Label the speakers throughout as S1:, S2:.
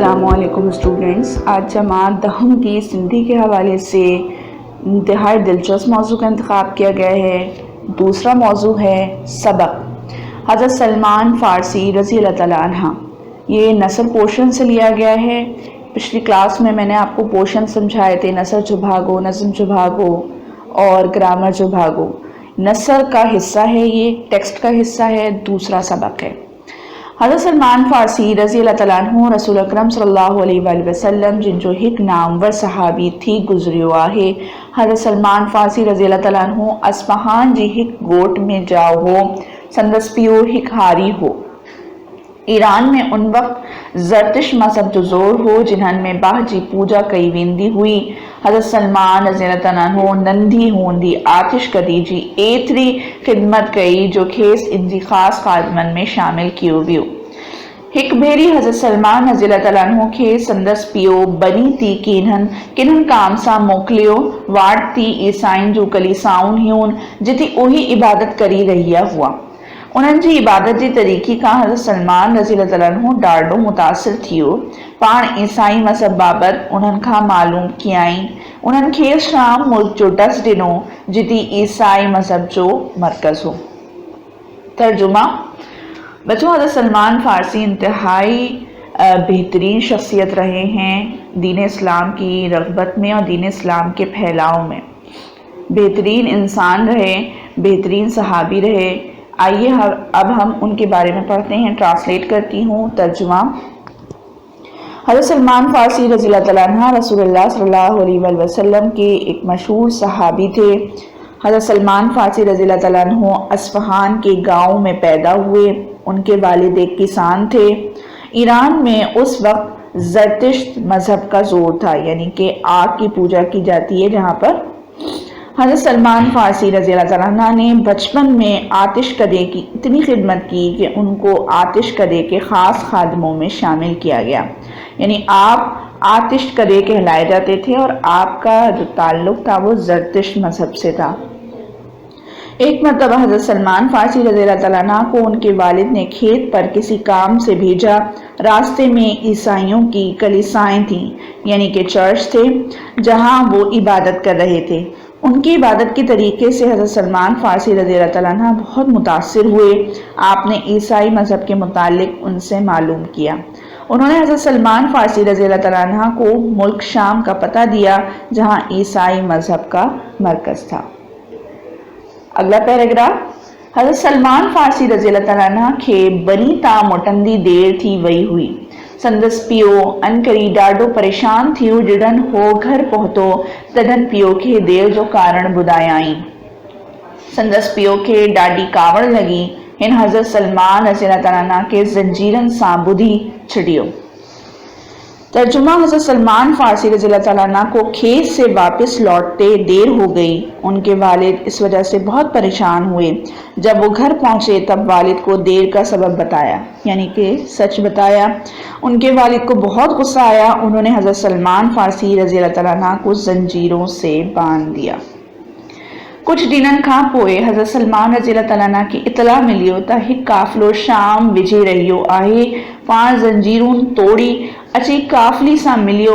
S1: السلام علیکم اسٹوڈنٹس، آج جماعت دہم کی سندھی کے حوالے سے انتہائی دلچسپ موضوع کا انتخاب کیا گیا ہے۔ دوسرا موضوع ہے سبق۔ حضرت سلمان فارسی رضی اللہ تعالیٰ عنہ، یہ نثر پورشن سے لیا گیا ہے۔ پچھلی کلاس میں نے آپ کو پورشن سمجھائے تھے، نثر جو بھاگو، نظم جو بھاگو اور گرامر جو بھاگو۔ نثر کا حصہ ہے، یہ ٹیکسٹ کا حصہ ہے، دوسرا سبق ہے۔ حضرت سلمان فارسی رضی اللہ تعالیٰ عنہ رسول اکرم صلی اللہ علیہ وآلہ وسلم جن جو ہک نامور صحابی تھی گزریو آہے۔ حضرت سلمان فارسی رضی اللہ تعالیٰ عنہ اصفہان جی ہک گوٹ میں جاؤ ہو، سندس پیو ہک ہاری ہو۔ ایران میں ان وقت زرتش مذہب جو زور ہو، جنہن میں باہ جی پوجا کئی ویندی ہوئی۔ حضرت سلمان رضی اللہ تعالیٰ عنہ نندھی ہوندی آتش کدی جی ایتری خدمت کئی جو کھیس ان جی خاص خادمن میں شامل کیو بیو۔ ہک بھیری حضرت سلمان رضی اللہ تعالیٰ عنہ کے سندس پیو بنی تی کنہن کام سا موکلیو واڑ تی عیسائن جو کلیساؤن ہیون جتی اوہی عبادت کری رہیا ہوا۔ انہن جی عبادت جی طریقی کا حضرت سلمان رضی اللہ تعالیٰ عنہ ڈاڈو متاثر تھیو۔ پان عیسائی مذہب بابت انہن کا معلوم کیائیں۔ انہن کھیس شام ملک جو ڈس ڈنو جتی عیسائی مذہب جو مرکز ہو۔ ترجمہ۔ بچوں، حضرت سلمان فارسی انتہائی بہترین شخصیت رہے ہیں دین اسلام کی رغبت میں اور دین اسلام کے پھیلاؤ میں۔ بہترین انسان رہے، بہترین صحابی رہے۔ آئیے اب ہم ان کے بارے میں پڑھتے ہیں۔ ٹرانسلیٹ کرتی ہوں۔ ترجمہ۔ حضرت سلمان فارسی رضی اللہ تعالیٰ عنہ رسول اللہ صلی اللہ علیہ وآلہ وسلم کے ایک مشہور صحابی تھے۔ حضرت سلمان فارسی رضی اللہ تعالیٰ عنہ اصفہان کے گاؤں میں پیدا ہوئے۔ ان کے والد ایک کسان تھے۔ ایران میں اس وقت زرتشت مذہب کا زور تھا، یعنی کہ آگ کی پوجا کی جاتی ہے جہاں پر۔ حضرت سلمان فارسی رضی اللہ تعالیٰ عنہ نے بچپن میں آتش کدے کی اتنی خدمت کی کہ ان کو آتش کدے کے خاص خادموں میں شامل کیا گیا، یعنی آپ آتش کدے کہلائے جاتے تھے اور آپ کا جو تعلق تھا وہ زرتشت مذہب سے تھا۔ ایک مرتبہ حضرت سلمان فارسی رضی اللہ تعالیٰ عنہ کو ان کے والد نے کھیت پر کسی کام سے بھیجا۔ راستے میں عیسائیوں کی کلیسائیں تھیں، یعنی کہ چرچ تھے، جہاں وہ عبادت کر رہے تھے۔ ان کی عبادت کے طریقے سے حضرت سلمان فارسی رضی اللہ تعالیٰ عنہ بہت متاثر ہوئے۔ آپ نے عیسائی مذہب کے متعلق ان سے معلوم کیا۔ انہوں نے حضرت سلمان فارسی رضی اللہ تعالیٰ عنہ کو ملک شام کا پتہ دیا، جہاں عیسائی مذہب کا مرکز تھا۔ اگلا پیراگراف۔ حضرت سلمان فارسی رضی اللہ تعالیٰ عنہ کے بنی تا موٹندی دیر تھی وئی ہوئی۔ سندس پیو انکری ڈاڈو پریشان تھیو جڑن ہو گھر پہتو تڈن پیو کے دیو جو کارن بدایائیں۔ سندس پیو کے ڈاڈی کاوڑ لگی، ہن حضرت سلمان رضی اللہ تعالیٰ عنہ کے زنجیرن سا بدھی چھڑیو۔ ترجمہ۔ حضرت سلمان فارسی رضی اللہ تعالیٰ عنہ کو کھیت سے واپس لوٹتے دیر ہو گئی۔ ان کے والد اس وجہ سے بہت پریشان ہوئے۔ جب وہ گھر پہنچے تب والد کو دیر کا سبب بتایا، یعنی کہ سچ بتایا۔ ان کے والد کو بہت غصہ آیا۔ انہوں نے حضرت سلمان فارسی رضی اللہ تعالیٰ عنہ کو زنجیروں سے باندھ دیا۔ کچھ دنن کھاں پوئے حضرت سلمان رضی اللہ تعالیٰ عنہ کی اطلاع ملیو تا ہک قافلو شام وجھے رہیو آہے۔ پان زنجیرون توڑی اچھی قافلی سا ملیو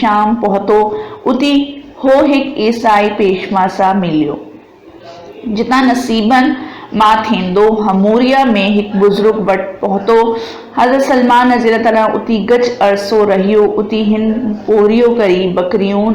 S1: شام پہتو اتی ہو ہک عیسائی پیشوا سا ملیو۔ جتا نصیبن ماں تھیندو ہموریا میں ہک بزرگ وٹ پہتو۔ حضرت سلمان رضی اللہ تعالیٰ اتی گچ عرصو رہیو۔ اتی ہن پوریو کری بکریون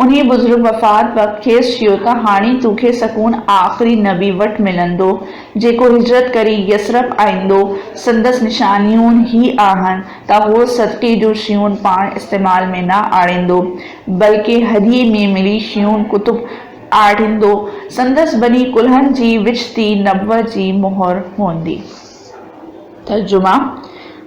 S1: انہی بزرگ وفات وقت کھیس شیو تا ہانی توکھے سکون آخری نبی وٹ ملندو جیکو ہجرت کری یسرف آئندو۔ سندس نشانیون ہی آہن تا ہو صدقے جو شیون پان استعمال میں نہ آڑندو بلکہ ہدیے میں ملی شیون کتب آڑندو۔ سندس بنی کلہن جی وچ تی نبوہ جی مہر ہوندی۔ ترجمہ۔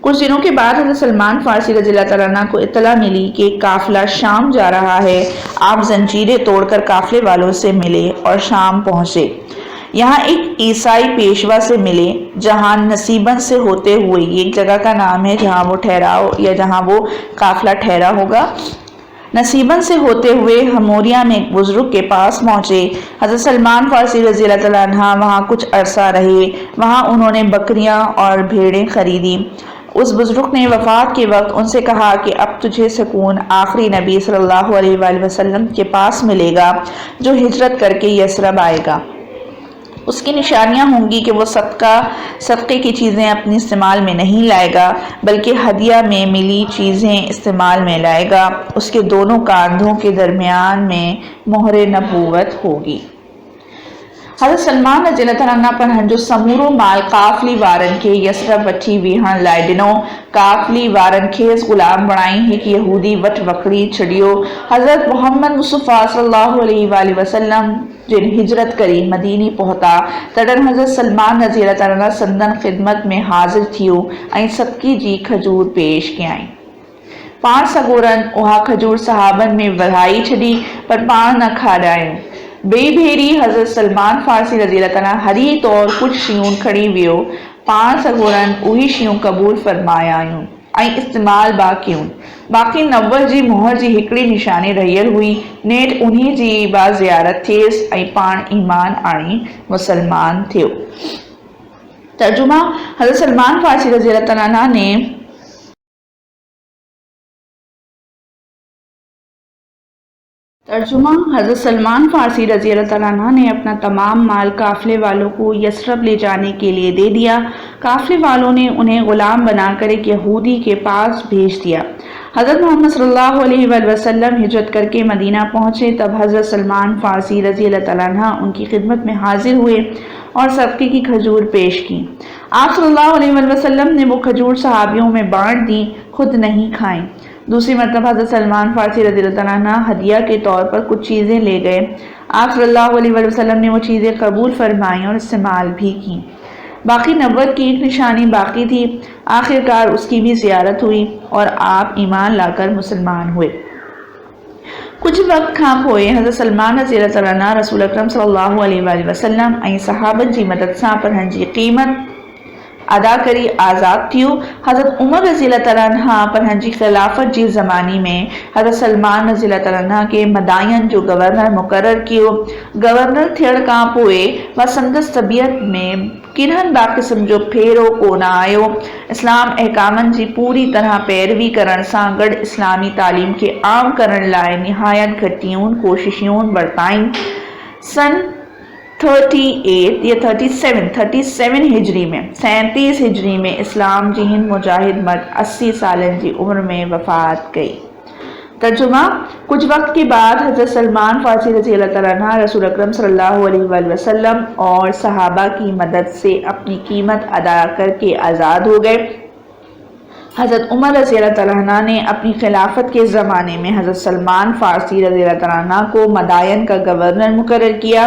S1: کچھ دنوں کے بعد حضرت سلمان فارسی رضی اللہ تعالیٰ عنہ کو اطلاع ملی کہ قافلہ شام جا رہا ہے۔ آپ زنجیریں توڑ کر قافلے والوں سے ملے اور شام پہنچے۔ یہاں ایک عیسائی پیشوا سے ملے جہاں نصیبن سے ہوتے ہوئے، یہ ایک جگہ کا نام ہے جہاں وہ ٹھہراؤ یا جہاں وہ قافلہ ٹھہرا ہوگا۔ نصیبن سے ہوتے ہوئے ہموریا میں ایک بزرگ کے پاس پہنچے۔ حضرت سلمان فارسی رضی اللہ تعالیٰ عنہ وہاں کچھ عرصہ رہے۔ وہاں انہوں نے بکریاں اور بھیڑیں خریدی۔ اس بزرگ نے وفات کے وقت ان سے کہا کہ اب تجھے سکون آخری نبی صلی اللہ علیہ وآلہ وسلم کے پاس ملے گا جو ہجرت کر کے یثرب آئے گا۔ اس کی نشانیاں ہوں گی کہ وہ صدقے کی چیزیں اپنی استعمال میں نہیں لائے گا بلکہ ہدیہ میں ملی چیزیں استعمال میں لائے گا۔ اس کے دونوں کاندھوں کے درمیان میں مہر نبوت ہوگی۔ حضرت سلمان رضی اللہ عنہ پر ہنجو سمورو مال قافلی وارن کے یسرب وٹھی ویہن لائڈنو قافلی وارن کھیس غلام بڑائیں ہی کہ یہودی وٹ وکڑی چھڑیو حضرت محمد مصطفیٰ صلی اللہ علیہ وآلہ وسلم جن ہجرت کری مدینی پہتا تڑن حضرت سلمان رضی اللہ عنہ سندن خدمت میں حاضر تھیوائیں صدقی جی کھجور پیش کے آئیں۔ پان سگورن اوہا کھجور صحابن میں بڑھائی چھڑی پر پان نہ کھا ڈائیں۔ بے بھیری حضرت سلمان فارسی رضی اللہ عنہ ہری طور کچھ شیون کھڑی ویو پان سگورن اوہی شیون قبول فرمایا یوں آئی استعمال باقیون باقی نور جی مہر جی ہکڑی نشانی رہیل ہوئی نیٹ انہی جی با زیارت تھیس آئی پان ایمان آئی مسلمان تھیو۔ ترجمہ حضرت سلمان فارسی رضی اللہ عنہ نے حضرت سلمان فارسی رضی اللہ عنہ نے اپنا تمام مال قافلے والوں کو یثرب لے جانے کے لیے دے دیا۔ قافلے والوں نے انہیں غلام بنا کر ایک یہودی کے پاس بھیج دیا۔ حضرت محمد صلی اللہ علیہ وآلہ وسلم ہجرت کر کے مدینہ پہنچے تب حضرت سلمان فارسی رضی اللہ عنہ ان کی خدمت میں حاضر ہوئے اور صدقے کی کھجور پیش کی۔ آپ صلی اللہ علیہ وآلہ وسلم نے وہ کھجور صحابیوں میں بانٹ دی، خود نہیں کھائیں۔ دوسری مرتبہ حضرت سلمان فارسی رضی اللہ عنہ ہدیہ کے طور پر کچھ چیزیں لے گئے۔ آپ صلی اللہ علیہ وآلہ وسلم نے وہ چیزیں قبول فرمائیں اور استعمال بھی کی۔ باقی نبوت کی ایک نشانی باقی تھی، آخرکار اس کی بھی زیارت ہوئی اور آپ ایمان لا کر مسلمان ہوئے۔ کچھ وقت کھاں پوئے حضرت سلمان رضی اللہ عنہ رسول اکرم صلی اللہ علیہ وآلہ وسلم ائیں صحابن جی مدد ساں پر ہنجی قیمت ادا کری آزاد تھیو۔ حضرت عمر رضی اللہ عنہ پر ہنجی خلافت جی زمانی میں حضرت سلمان رضی اللہ عنہ کے مدائن جو گورنر مقرر کیو۔ گورنر تھیڑ کاں پوئے و سندس طبیعت میں کنہن با قسم جو پھیرو کو نہ آئیو۔ اسلام احکامن جی پوری طرح پیروی کرن سان گڑ اسلامی تعلیم کے عام کرن لائے نہایت گھٹیون کوششیون برتائیں۔ سن 38 یا 37 ہجری میں 37 ہجری میں اسلام جی ہند مجاہد مرد 80 سالن جی عمر میں وفات گئی۔ ترجمہ کچھ وقت کے بعد حضرت سلمان فارسی رضی اللہ عنہ رسول اکرم صلی اللہ علیہ وآلہ وسلم اور صحابہ کی مدد سے اپنی قیمت ادا کر کے آزاد ہو گئے۔ حضرت عمر رضی اللہ عنہ نے اپنی خلافت کے زمانے میں حضرت سلمان فارسی رضی اللہ عنہ کو مدائن کا گورنر مقرر کیا۔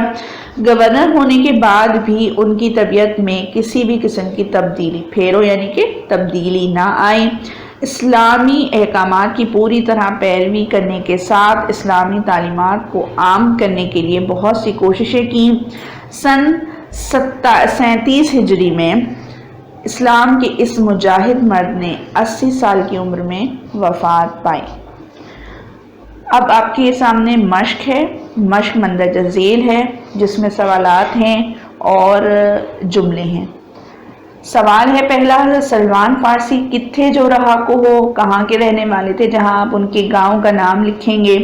S1: گورنر ہونے کے بعد بھی ان کی طبیعت میں کسی بھی قسم کی تبدیلی پھیرو یعنی کہ تبدیلی نہ آئی۔ اسلامی احکامات کی پوری طرح پیروی کرنے کے ساتھ اسلامی تعلیمات کو عام کرنے کے لیے بہت سی کوششیں کی۔ سن 37 ہجری میں اسلام کے اس مجاہد مرد نے 80 سال کی عمر میں وفات پائی۔ اب آپ کے سامنے مشق ہے، مشق مندرجہ ذیل ہے جس میں سوالات ہیں اور جملے ہیں۔ سوال ہے پہلا، حضرت سلمان فارسی کتھے جو رہا کو ہو، کہاں کے رہنے والے تھے، جہاں آپ ان کے گاؤں کا نام لکھیں گے۔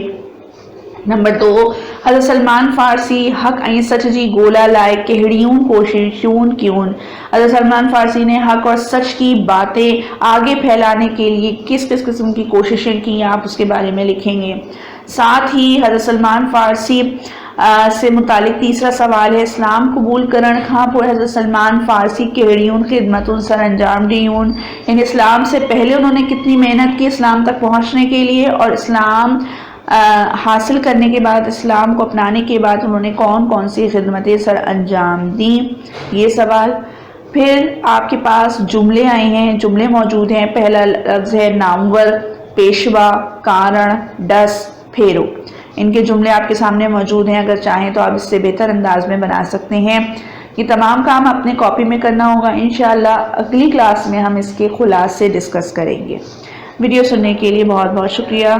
S1: نمبر 2، حضرت سلمان فارسی حق ائیں سچ جی گولا لائے کہڑیون کوششون کیون۔ حضرت سلمان فارسی نے حق اور سچ کی باتیں آگے پھیلانے کے لیے کس کس قسم کی کوششیں کی، آپ اس کے بارے میں لکھیں گے۔ ساتھ ہی حضرت سلمان فارسی سے متعلق تیسرا سوال ہے، اسلام قبول کرن کھاں پوئے حضرت سلمان فارسی کہڑیون خدمتوں سر انجام دیون، یعنی اسلام سے پہلے انہوں نے کتنی محنت کی اسلام تک پہنچنے کے لیے، اور اسلام حاصل کرنے کے بعد، اسلام کو اپنانے کے بعد انہوں نے کون کون سی خدمتیں سر انجام دیں، یہ سوال۔ پھر آپ کے پاس جملے آئے ہیں، جملے موجود ہیں۔ پہلا لفظ ہے نامور، پیشوا، کارن، ڈس، پھیرو۔ ان کے جملے آپ کے سامنے موجود ہیں، اگر چاہیں تو آپ اس سے بہتر انداز میں بنا سکتے ہیں۔ یہ تمام کام اپنے کاپی میں کرنا ہوگا، انشاءاللہ اگلی کلاس میں ہم اس کے خلاصے ڈسکس کریں گے۔ ویڈیو سننے کے لیے بہت بہت شکریہ۔